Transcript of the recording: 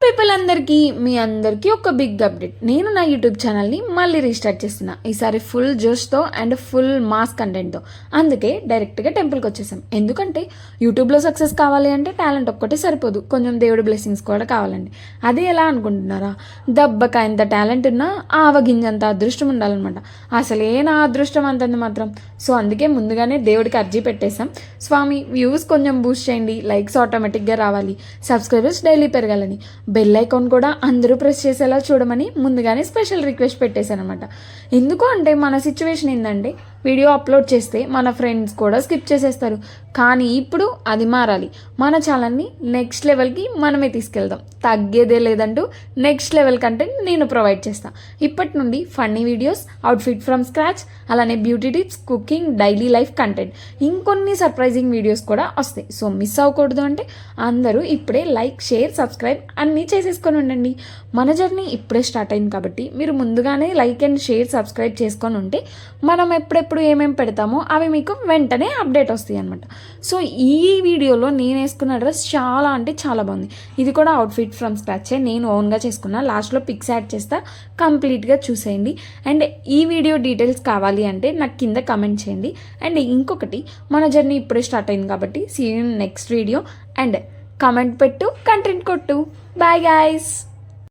People మీ అందరికీ ఒక big update. నేను నా యూట్యూబ్ ఛానల్ని మళ్ళీ రీస్టార్ట్ చేస్తున్నా. ఈసారి ఫుల్ జోష్తో అండ్ ఫుల్ మాస్ కంటెంట్తో. అందుకే డైరెక్ట్గా టెంపుల్కి వచ్చేసాం. ఎందుకంటే యూట్యూబ్లో సక్సెస్ కావాలి అంటే టాలెంట్ ఒక్కటే సరిపోదు, కొంచెం దేవుడి బ్లెస్సింగ్స్ కూడా కావాలండి. అది ఎలా అనుకుంటున్నారా? దెబ్బకాయంత టాలెంట్ ఉన్నా ఆవగింజంత అదృష్టం ఉండాలన్నమాట. అసలే నా అదృష్టం అంతంది మాత్రం. సో అందుకే ముందుగానే దేవుడికి అర్జీ పెట్టేశాం. స్వామి, వ్యూస్ కొంచెం బూస్ట్ చేయండి, లైక్స్ ఆటోమేటిక్గా రావాలి, సబ్స్క్రైబర్స్ డైలీ పెరగాలని, బెల్ ఐకాన్ కూడా అందరూ ప్రెస్ చేసేలా చూడమని ముందుగానే స్పెషల్ రిక్వెస్ట్ పెట్టేశాను అనమాట. ఎందుకు అంటే మన సిచ్యువేషన్ ఏంటంటే వీడియో అప్లోడ్ చేస్తే మన ఫ్రెండ్స్ కూడా స్కిప్ చేసేస్తారు. కానీ ఇప్పుడు అది మారాలి. మన ఛానల్ని నెక్స్ట్ లెవెల్కి మనమే తీసుకెళ్దాం. తగ్గేదే లేదంటూ నెక్స్ట్ లెవెల్ కంటెంట్ నేను ప్రొవైడ్ చేస్తాను. ఇప్పటి నుండి funny videos, outfit from scratch, అలానే beauty tips, cooking, daily life content, ఇంకొన్ని సర్ప్రైజింగ్ వీడియోస్ కూడా వస్తాయి. సో మిస్ అవ్వకూడదు అంటే అందరూ ఇప్పుడే లైక్, షేర్, సబ్స్క్రైబ్ అన్నీ చేసేసుకొని ఉండండి. మన జర్నీ ఇప్పుడే స్టార్ట్ అయింది కాబట్టి మీరు ముందుగానే లైక్ అండ్ షేర్, సబ్స్క్రైబ్ చేసుకొని ఉంటే మనం ఎప్పుడెప్పుడు ఏమేమి పెడతామో అవి మీకు వెంటనే అప్డేట్ వస్తాయి అనమాట. సో ఈ వీడియోలో నేను వేసుకున్న డ్రెస్ చాలా అంటే చాలా బాగుంది. ఇది కూడా అవుట్ఫిట్ ఫ్రమ్ స్క్రాచే, నేను ఓన్గా చేసుకున్నా. లాస్ట్లో పిక్స్ యాడ్ చేస్తా, కంప్లీట్గా చూసేయండి. అండ్ ఈ వీడియో డీటెయిల్స్ కావాలి అంటే నాకు కింద కమెంట్ చేయండి. అండ్ ఇంకొకటి, మన జర్నీ ఇప్పుడే స్టార్ట్ అయింది కాబట్టి see you next video. And comment పెట్టు, కంటెంట్ కొట్టు. Bye guys.